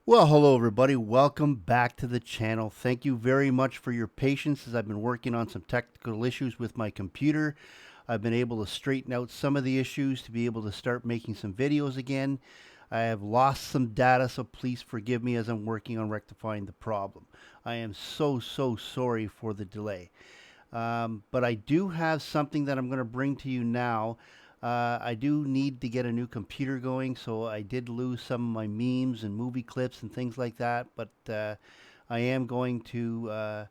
Well, hello everybody. Welcome back to the channel. Thank you very much for your patience as I've been working on some technical issues with my computer. I've been able to straighten out some of the issues to be able to start making some videos again. I have lost some data, so please forgive me as I'm working on rectifying the problem. I am so sorry for the delay. But I do have something that I'm going to bring to you now. I do need to get a new computer going, so I did lose some of my memes and movie clips and things like that, but I am going to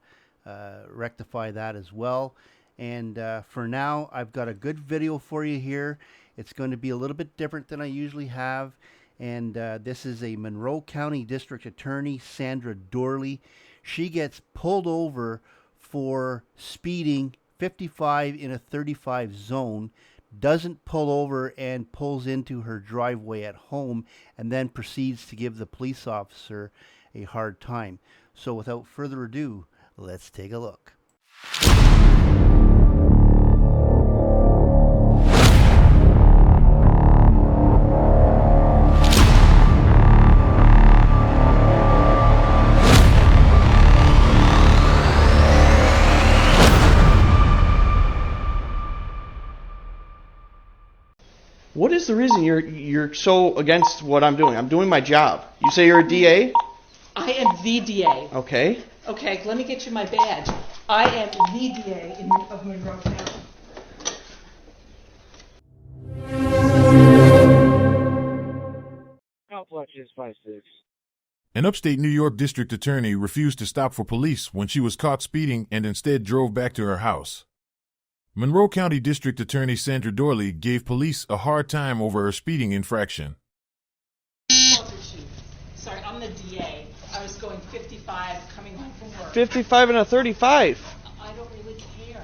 rectify that as well. And for now, I've got a good video for you here. It's going to be a little bit different than I usually have. And this is a Monroe County District Attorney, Sandra Dorley. She gets pulled over for speeding 55 in a 35 zone, doesn't pull over and pulls into her driveway at home, and then proceeds to give the police officer a hard time. So without further ado, let's take a look. What is the reason you're so against what I'm doing? I'm doing my job. You say you're a DA? I am the DA. Okay. Okay, let me get you my badge. I am the DA of Monroe County. An upstate New York district attorney refused to stop for police when she was caught speeding and instead drove back to her house. Monroe County District Attorney Sandra Dorley gave police a hard time over her speeding infraction. Sorry, I'm the DA. I was going 55 coming home from work. 55 and a 35. I don't really care.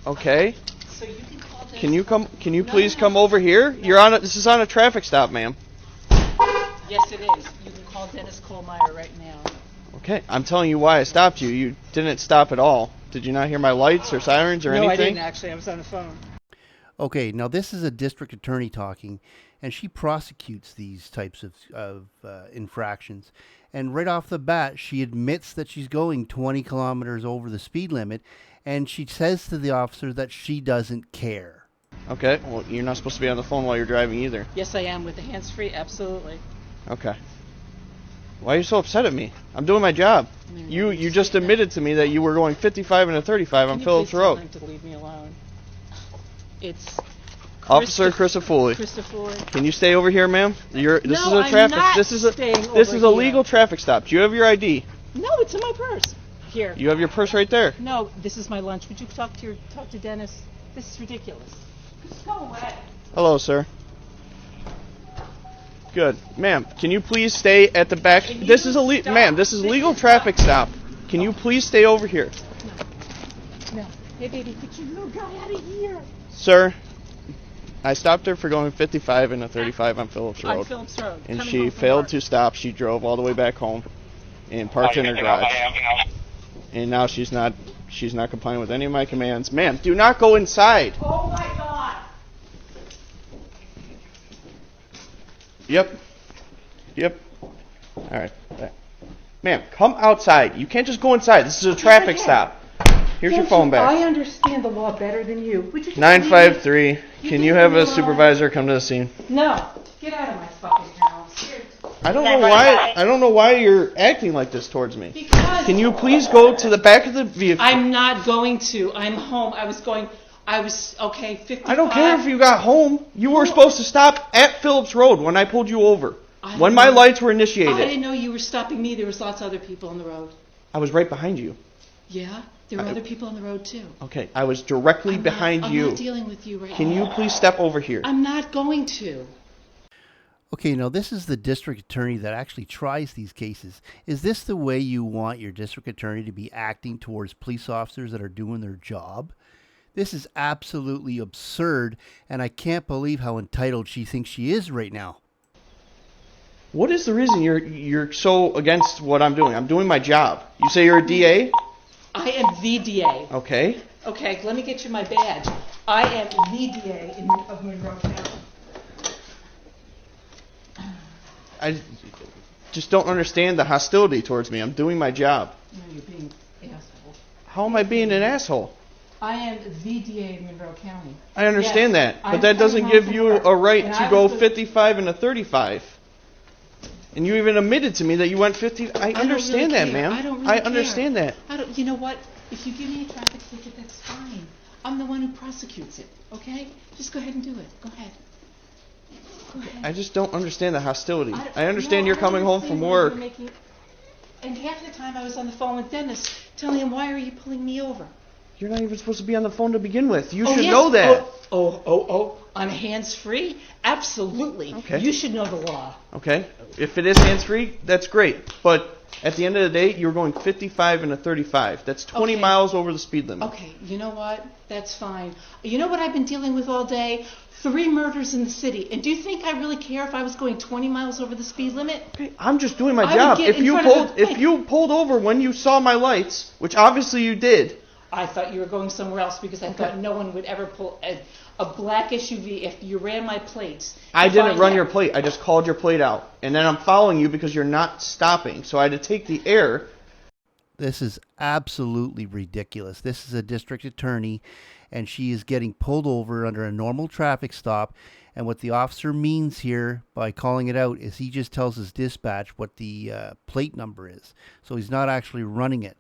Okay. So you can call Dennis. Can you please come over here? This is on a traffic stop, ma'am. Yes, it is. You can call Dennis Kohlmeyer right now. Okay. I'm telling you why I stopped you. You didn't stop at all. Did you not hear my lights or sirens or anything? No, I didn't actually. I was on the phone. Okay, now this is a district attorney talking, and she prosecutes these types of infractions. And right off the bat, she admits that she's going 20 kilometers over the speed limit, and she says to the officer that she doesn't care. Okay. Well, you're not supposed to be on the phone while you're driving either. Yes, I am with the hands-free. Absolutely. Okay. Why are you so upset at me? I'm doing my job. You just admitted to me that you were going 55 and a 35 on Phillips Road. Can you please tell him to leave me alone? It's Officer Christopher. Can you stay over here, ma'am? This is a traffic. This is a legal traffic stop. Do you have your ID? No, it's in my purse. Here. You have your purse right there. No, this is my lunch. Would you talk to Dennis? This is ridiculous. Just go away. Hello, sir. Good, ma'am. Can you please stay at the back? This is legal traffic stop. Can you please stay over here? No. Hey, baby, get your little guy out of here. Sir, I stopped her for going 55 and a 35 on Phillips Road. On Phillips Road. And she failed to stop. She drove all the way back home and parked in her garage. And now she's not complying with any of my commands. Ma'am, do not go inside. Oh my God. Yep. All right. Ma'am, come outside. You can't just go inside. This is a traffic stop. Here's your phone back. I understand the law better than you. Would you just 953. Can you have a supervisor come to the scene? No. Get out of my fucking house. Here. I don't know why you're acting like this towards me. Because Can you please go to the back of the vehicle? I'm not going to. I'm home. Okay, 55. I don't care if you got home. You were supposed to stop at Phillips Road when I pulled you over. When my lights were initiated. I didn't know you were stopping me. There was lots of other people on the road. I was right behind you. Yeah? There were other people on the road too. Okay, I was directly behind you. I'm not dealing with you right now. Can you please step over here? I'm not going to. Okay, now this is the district attorney that actually tries these cases. Is this the way you want your district attorney to be acting towards police officers that are doing their job? This is absolutely absurd, and I can't believe how entitled she thinks she is right now. What is the reason you're so against what I'm doing? I'm doing my job. You say you're a DA? I am the DA. Okay. Okay, let me get you my badge. I am the DA of Monroe County. just don't understand the hostility towards me. I'm doing my job. No, you're being an asshole. How am I being an asshole? I am the DA of Monroe County. I understand Yes, that, but I'm that coming doesn't home give from you work, a right and to I go was 55 and a 35. And you even admitted to me that you went 50. I understand that, ma'am. I don't really I care. understand that. You know what? If you give me a traffic ticket, that's fine. I'm the one who prosecutes it, okay? Just go ahead and do it. Go ahead. Go ahead. I just don't understand the hostility. don't- I understand no, you're I coming home understand from why you're work. making- And half the time I was on the phone with Dennis telling him, why are you pulling me over? You're not even supposed to be on the phone to begin with. You Oh, should yes. know that. Oh, I'm hands-free? Absolutely. Okay. You should know the law. Okay? If it is hands-free, that's great. But at the end of the day, you're going 55 and a 35. That's 20 Okay. miles over the speed limit. Okay, you know what? That's fine. You know what I've been dealing with all day? 3 murders in the city. And do you think I really care if I was going 20 miles over the speed limit? Okay, I'm just doing my I would job. get If in you front of pulled, the- if you pulled over when you saw my lights, which obviously you did, I thought you were going somewhere else because I thought no one would ever pull a black SUV if you ran my plates. I If didn't run had- your plate. I just called your plate out, and then I'm following you because you're not stopping. So I had to take the air. This is absolutely ridiculous. This is a district attorney, and she is getting pulled over under a normal traffic stop. And what the officer means here by calling it out is he just tells his dispatch what the plate number is. So he's not actually running it.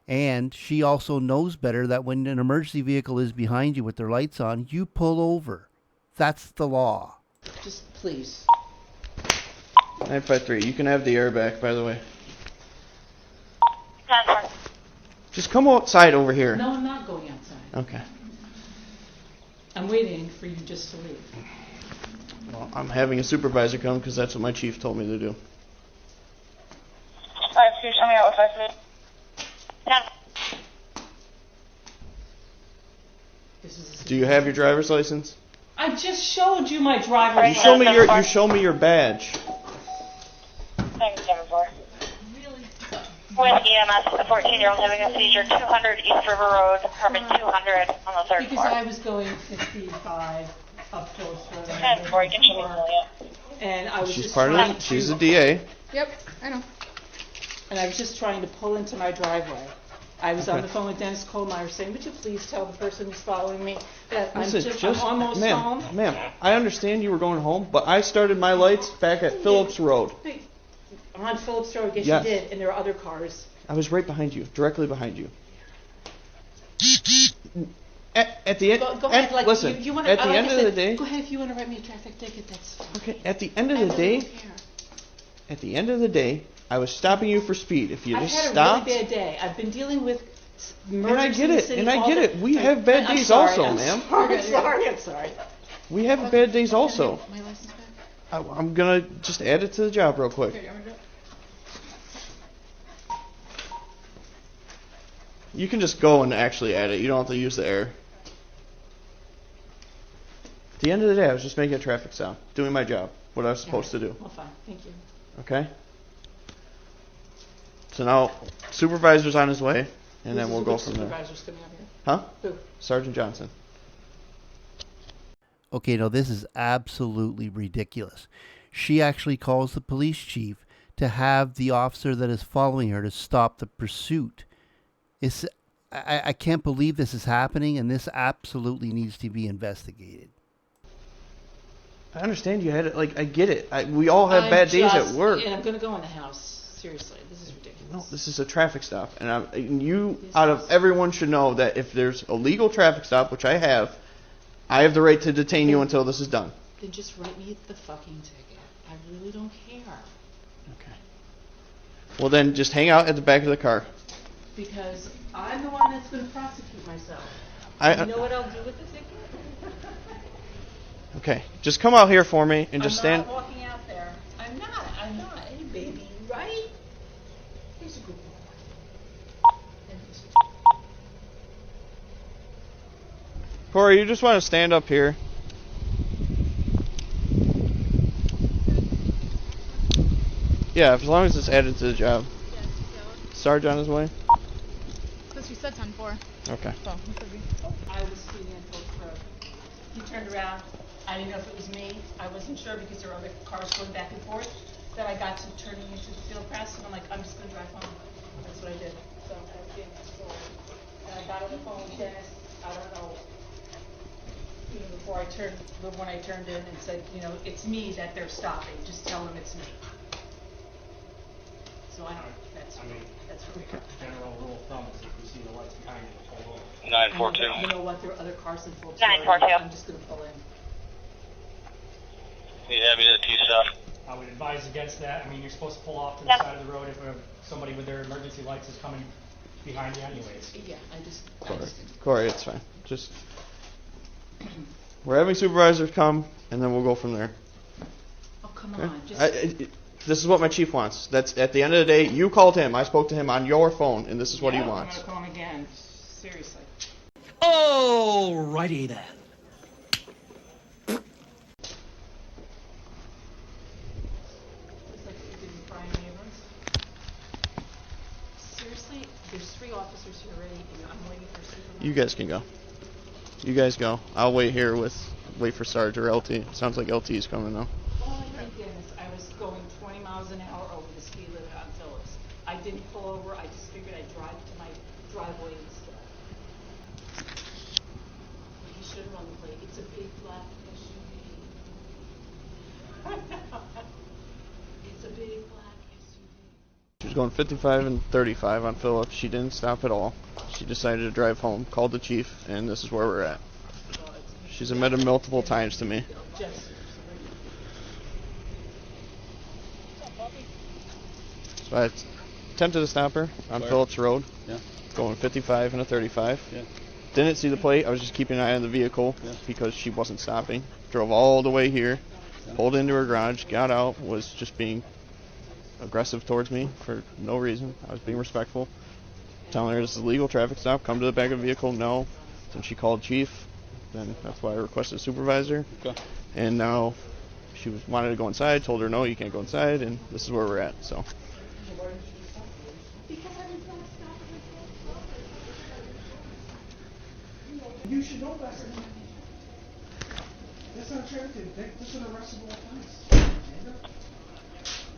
And she also knows better that when an emergency vehicle is behind you with their lights on, you pull over. That's the law. Just please. 953. You can have the air back, by the way. 10-4. Just come outside over here. No, I'm not going outside. Okay. I'm waiting for you just to leave. Well, I'm having a supervisor come because that's what my chief told me to do. 5-2, show me out with 5-3. 10. This is a Do you have your driver's license? I just showed you my driver's You show me your badge. Thanks, 7-4. With EMS, a 14-year-old having a seizure, 200 East River Road, apartment 200 on the 3rd because floor. I was going 55 up Phillips Road. 10-4, you can show me Juliet. And I was She's just part trying of it. She's to, a DA. Yep, I know. and I was just trying to pull into my driveway. I was on Okay. the phone with Dennis Kohlmeyer saying, would you please tell the person who's following me that Listen, I'm almost home? ma'am, I understand you were going home, but I started my lights back at Phillips Road. Hey, on Phillips Road, yes, Yes. you did, and there are other cars. I was right behind you, directly behind you. At the end, Go ahead, like, listen. you want At to, the end of the day, go ahead if you want to write me a traffic ticket, that's fine. okay. At the end of I the really day, don't care. at the end of the day, I was stopping you for speed. If you I've just had a stopped, really bad day. I've been dealing with murders and I in get the it, city and I all get day. it. We have bad I'm days sorry, also, I'm ma'am. I'm sorry. We have bad days also. My license back. I'm gonna just add it to the job real quick. Okay, I'm gonna do it. You can just go and actually add it. You don't have to use the air. At the end of the day, I was just making a traffic stop, doing my job, what I was supposed to do. Well, fine, thank you. Okay? So now, supervisor's on his way, and then we'll go Which from there. supervisor's coming up here? Huh? Who? Sergeant Johnson. Okay, now this is absolutely ridiculous. She actually calls the police chief to have the officer that is following her to stop the pursuit. I can't believe this is happening, and this absolutely needs to be investigated. I understand you had it. Like, I get it. We all have I'm bad days at just- work. And I'm going to go in the house. Seriously, this is ridiculous. No, this is a traffic stop, and you, out of everyone, should know that if there's a legal traffic stop, which I have the right to detain you until this is done. Then just write me the fucking ticket. I really don't care. Okay. Well, then just hang out at the back of the car. Because I'm the one that's going to prosecute myself. I You know what I'll do with the ticket? Okay, just come out here for me and just I'm stand. not walking out there. I'm not. Hey, baby, right? Here's a good boy. Corey, you just want to stand up here. Yeah, as long as it's added to the job. Yes, yeah. Sarge on his way? Because you said 10-4. Okay. So, it could be. I was speeding on Phillips Road. He turned around. I didn't know if it was me. I wasn't sure because there were other cars going back and forth. that I got to turning into the field press, and I'm like, I'm just gonna drive home. That's what I did. So I was getting my story. And I got on the phone with Dennis, I don't know, even before when I turned in and said, you know, it's me that they're stopping, just tell them it's me. So I don't know, that's really good. General rule of thumb is if we see the lights behind you, pull over. 942. You know what, there are other cars and folks. 942. I'm just gonna pull in. Yeah, we did a T-stop. I would advise against that. I mean, you're supposed to pull off to the Yeah. side of the road if somebody with their emergency lights is coming behind you anyways. Yeah, I just Corey, it's fine. Just we're having supervisors come, and then we'll go from there. Oh, come Okay? on, just. This is what my chief wants. That's at the end of the day. You called him. I spoke to him on your phone, and this is what he wants. I'm gonna call him again, seriously. Alrighty then. It's like you didn't Brian Abrams. Seriously, there's 3 officers here already, and I'm waiting for supervisor. You guys can go. You guys go. I'll wait here wait for Sarge or LT. Sounds like LT is coming though. Oh my goodness, I was going 20 miles an hour over the speed limit on Phillips. I didn't pull over, I just figured I'd drive to my driveway instead. You should have run the plate, it's a big black SUV. It's a big black SUV. She was going 55 and 35 on Phillips. She didn't stop at all. She decided to drive home, called the chief, and this is where we're at. She's admitted multiple times to me. Just, So I attempted to stop her on Phillips Road, Yeah. going 55 and a 35. Yeah. Didn't see the plate. I was just keeping an eye on the vehicle because she wasn't stopping. Drove all the way here, pulled into her garage, got out, was just being aggressive towards me for no reason. I was being respectful, telling her this is a legal traffic stop. Come to the back of the vehicle. No. Then she called chief. Then that's why I requested a supervisor. Okay. And now she wanted to go inside. Told her no, you can't go inside. And this is where we're at. So. You should know better. That's not traffic. That's an arrestable offense.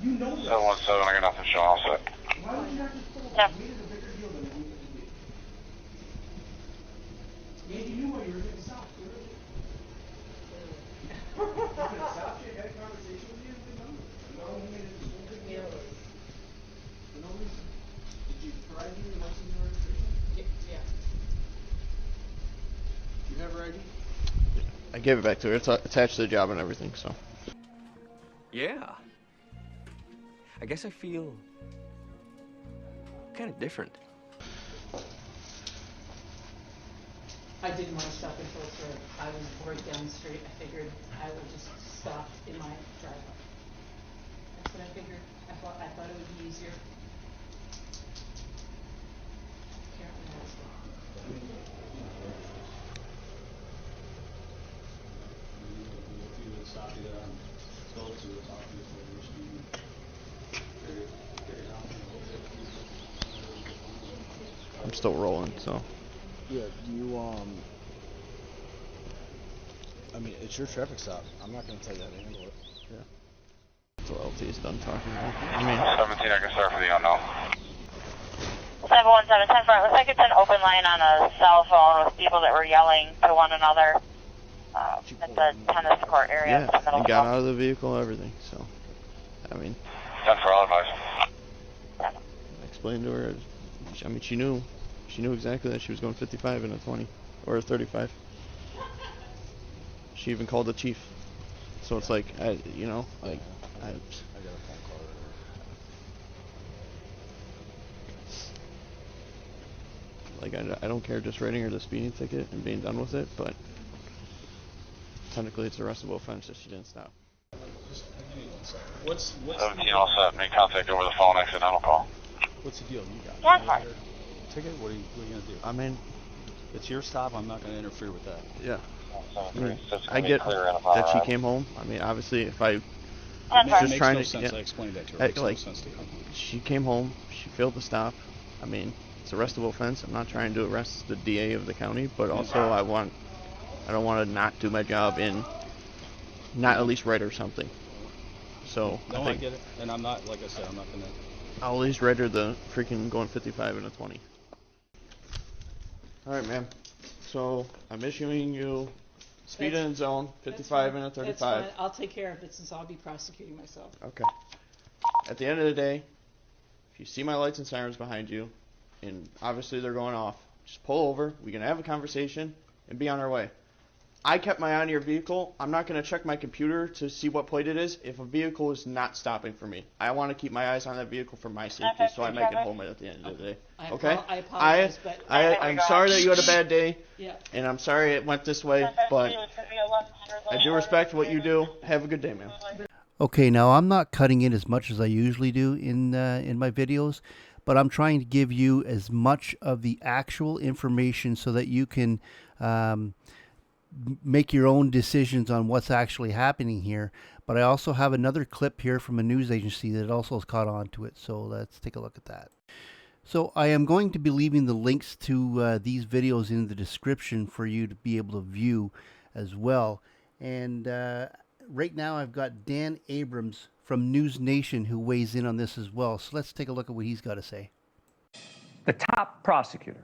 You know this. 717, I got nothing showing all set. Why would you have to pull Yeah. up? Made it a bigger deal than it needed to be. Maybe you knew why you were getting stopped. Clearly. If it stopped you, had a conversation with you, and done it. No, you made it this whole big deal. For no reason. Did you provide your license and registration? yeah. You have her ID? I gave it back to her. It's attached to the job and everything, so. Yeah. I guess I feel kind of different. I didn't want to stop in Phillips Road. I was right down the street. I figured I would just stop in my driveway. That's what I figured. I thought it would be easier. Apparently I was wrong. I'm still rolling, so. Yeah, you, I mean, it's your traffic stop. I'm not going to tell you how to handle it. Until LT is done talking. I mean, 17, I can start for the unknown. 717, 10 front. Looks like it's an open line on a cell phone with people that were yelling to one another at the tennis court area. yeah, and got out of the vehicle, everything, so. I mean, 10 for all advice. I explained to her, I mean, she knew exactly that she was going 55 and a 20, or a 35. She even called the chief. So it's like, I I got a phone call like, I don't care just writing her the speeding ticket and being done with it, but technically it's a arrestable offense if she didn't stop. What's 17 all set. Make contact over the phone, accidental call. what's the deal? You got Yeah, you fine. got her ticket? What are you going to do? I mean, It's your stop. I'm not going to interfere with that. yeah. 73, I get that she came home. I mean, obviously, if I That's just makes trying no to, sense. yeah. I explained that to her. I- It makes like, no sense to you. she came home, she failed to stop. I mean, it's arrestable offense. I'm not trying to arrest the DA of the county, but also I don't want to not do my job and not at least write her something. So No, I get it. And I'm not, like I said, I'm not gonna. I'll at least render the freaking going 55 and a 20. All right, ma'am. So I'm issuing you speed in zone 55 and a 35. That's fine. I'll take care of it since I'll be prosecuting myself. Okay. At the end of the day, if you see my lights and sirens behind you, and obviously they're going off, just pull over. We can have a conversation and be on our way. I kept my eye on your vehicle. I'm not going to check my computer to see what plate it is if a vehicle is not stopping for me. I want to keep my eyes on that vehicle for my safety, so I make it home at the end of the day. Okay? I apologize, but I'm sorry that you had a bad day, yeah. and I'm sorry it went this way, but I do respect what you do. Have a good day, ma'am. Okay, now I'm not cutting in as much as I usually do in my videos, but I'm trying to give you as much of the actual information so that you can make your own decisions on what's actually happening here. But I also have another clip here from a news agency that also has caught on to it, so let's take a look at that. So I am going to be leaving the links to these videos in the description for you to be able to view as well. And right now I've got Dan Abrams from News Nation who weighs in on this as well. So let's take a look at what he's got to say. The top prosecutor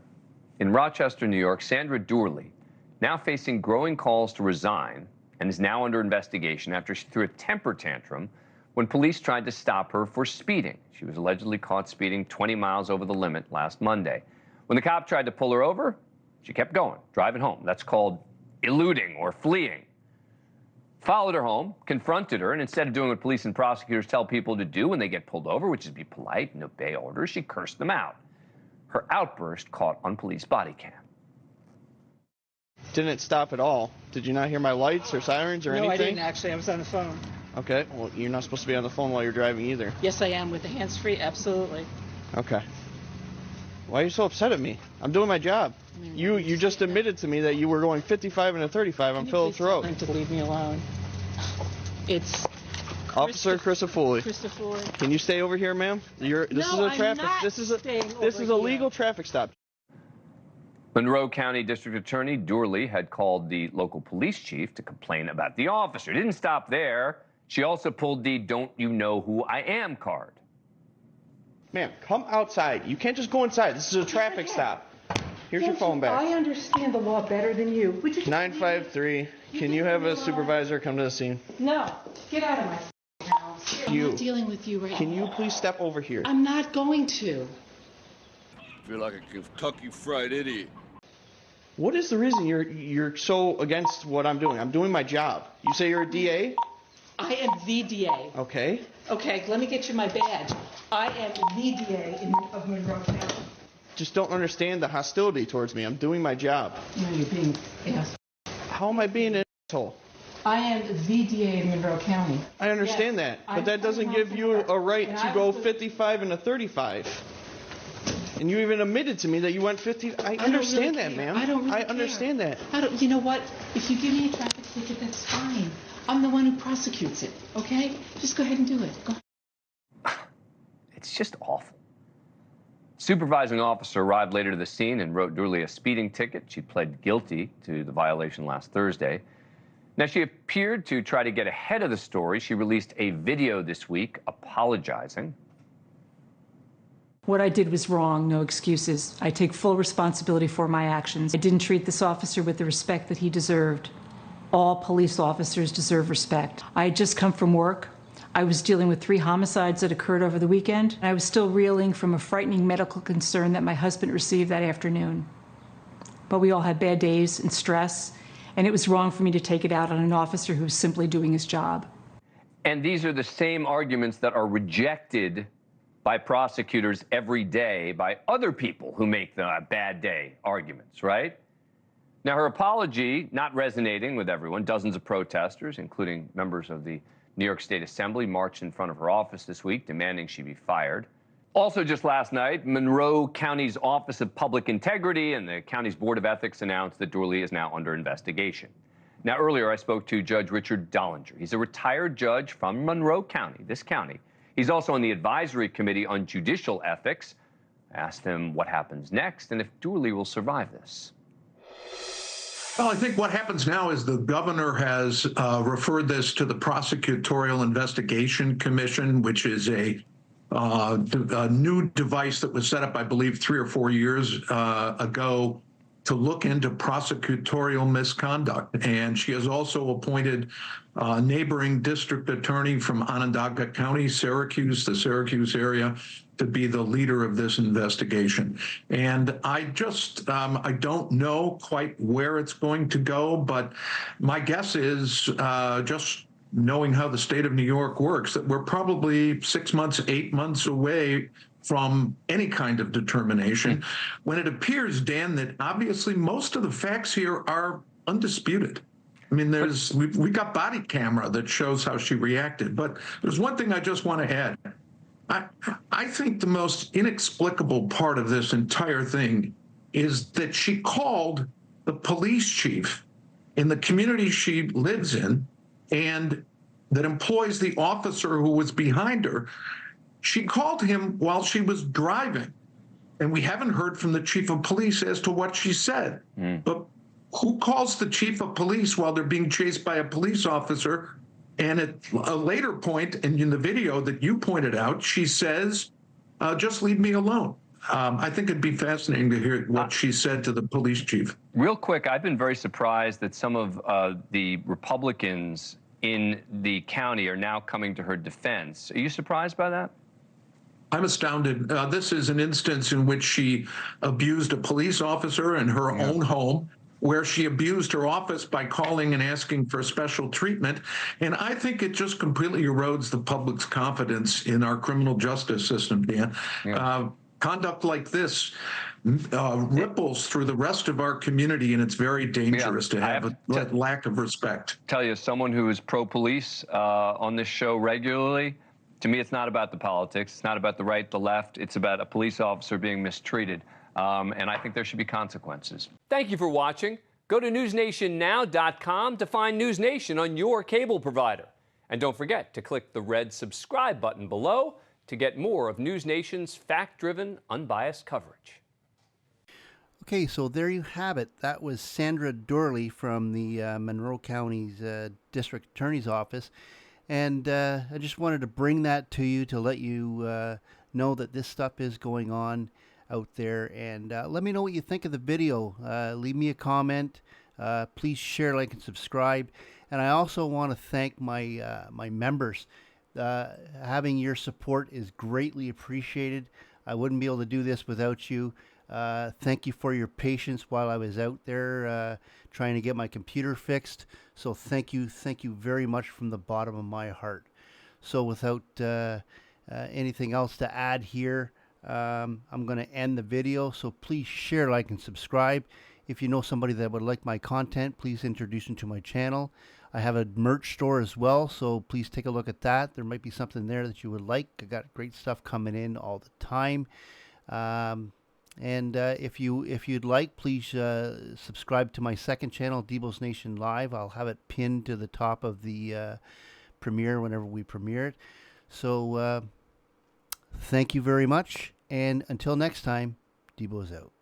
in Rochester, New York, Sandra Doorley, now facing growing calls to resign and is now under investigation after she threw a temper tantrum when police tried to stop her for speeding. She was allegedly caught speeding 20 miles over the limit last Monday. When the cop tried to pull her over, she kept going, driving home. That's called eluding or fleeing. Followed her home, confronted her, and instead of doing what police and prosecutors tell people to do when they get pulled over, which is be polite and obey orders, she cursed them out. Her outburst caught on police body cam. Didn't stop at all. Did you not hear my lights or sirens or anything? No, I didn't actually. I was on the phone. Okay, well, you're not supposed to be on the phone while you're driving either. Yes, I am with the hands-free. Absolutely. Okay. Why are you so upset at me? I'm doing my job. You just admitted to me that you were going 55 and a 35 on Phillips Road. Can you please tell him to leave me alone? It's Officer Christopher. Can you stay over here, ma'am? This is a traffic. This is a legal traffic stop. Monroe County District Attorney Doorley had called the local police chief to complain about the officer. Didn't stop there. She also pulled the "Don't you know who I am" card. Ma'am, come outside. You can't just go inside. This is a traffic stop. Here's your phone back. I understand the law better than you. Would you 953. Can you have a supervisor come to the scene? No. Get out of my house. I'm not dealing with you right now. Can you please step over here? I'm not going to. I feel like a Kentucky Fried Idiot. What is the reason you're so against what I'm doing? I'm doing my job. You say you're a DA? I am the DA. Okay. Okay, let me get you my badge. I am the DA of Monroe County. Just don't understand the hostility towards me. I'm doing my job. No, you're being an asshole. How am I being an asshole? I am the DA of Monroe County. I understand that, but that doesn't give you a right to go 55 and a 35. And you even admitted to me that you went 50. I understand that, ma'am. I don't really I understand that. You know what? If you give me a traffic ticket, that's fine. I'm the one who prosecutes it, okay? Just go ahead and do it. Go ahead. It's just awful. Supervising officer arrived later to the scene and wrote Doorley a speeding ticket. She pled guilty to the violation last Thursday. Now, she appeared to try to get ahead of the story. She released a video this week apologizing. What I did was wrong, no excuses. I take full responsibility for my actions. I didn't treat this officer with the respect that he deserved. All police officers deserve respect. I had just come from work. I was dealing with 3 homicides that occurred over the weekend. I was still reeling from a frightening medical concern that my husband received that afternoon. But we all had bad days and stress, and it was wrong for me to take it out on an officer who was simply doing his job. And these are the same arguments that are rejected by prosecutors every day by other people who make the bad day arguments, right? Now, her apology not resonating with everyone. Dozens of protesters, including members of the New York State Assembly, marched in front of her office this week demanding she be fired. Also just last night, Monroe County's Office of Public Integrity and the county's Board of Ethics announced that Doorley is now under investigation. Now, earlier I spoke to Judge Richard Dollinger. He's a retired judge from Monroe County, this county. He's also on the Advisory Committee on Judicial Ethics. I asked him what happens next and if Doorley will survive this. Well, I think what happens now is the governor has referred this to the Prosecutorial Investigation Commission, which is a new device that was set up, I believe, 3 or 4 years ago to look into prosecutorial misconduct. And she has also appointed a neighboring district attorney from Onondaga County, Syracuse, the Syracuse area, to be the leader of this investigation. And I just, I don't know quite where it's going to go, but my guess is just knowing how the state of New York works, that we're probably 6 months, 8 months away from any kind of determination, when it appears, Dan, that obviously most of the facts here are undisputed. I mean, we got body camera that shows how she reacted. But there's one thing I just want to add. I think the most inexplicable part of this entire thing is that she called the police chief in the community she lives in and that employs the officer who was behind her. She called him while she was driving, and we haven't heard from the chief of police as to what she said. But who calls the chief of police while they're being chased by a police officer? And at a later point, and in the video that you pointed out, she says, just leave me alone. I think it'd be fascinating to hear what she said to the police chief. Real quick, I've been very surprised that some of the Republicans in the county are now coming to her defense. Are you surprised by that? I'm astounded. This is an instance in which she abused a police officer in her own home, where she abused her office by calling and asking for special treatment. And I think it just completely erodes the public's confidence in our criminal justice system, Dan. Conduct like this ripples through the rest of our community, and it's very dangerous to have a lack of respect. Tell you, someone who is pro-police on this show regularly, to me, it's not about the politics. It's not about the right, the left. It's about a police officer being mistreated. And I think there should be consequences. Thank you for watching. Go to newsnationnow.com to find News Nation on your cable provider. And don't forget to click the red subscribe button below to get more of News Nation's fact-driven, unbiased coverage. Okay, so there you have it. That was Sandra Dorley from the Monroe County's District Attorney's Office. And I just wanted to bring that to you to let you know that this stuff is going on out there. And let me know what you think of the video. Leave me a comment. Please share, like, and subscribe. And I also want to thank my my members. Having your support is greatly appreciated. I wouldn't be able to do this without you. Thank you for your patience while I was out there trying to get my computer fixed. So thank you very much from the bottom of my heart. So without anything else to add here, I'm going to end the video. So please share, like, and subscribe. If you know somebody that would like my content, please introduce them to my channel. I have a merch store as well, so please take a look at that. There might be something there that you would like. I got great stuff coming in all the time. And if you'd like, please subscribe to my second channel, Debos Nation Live. I'll have it pinned to the top of the premiere whenever we premiere it. So thank you very much, and until next time, Debos out.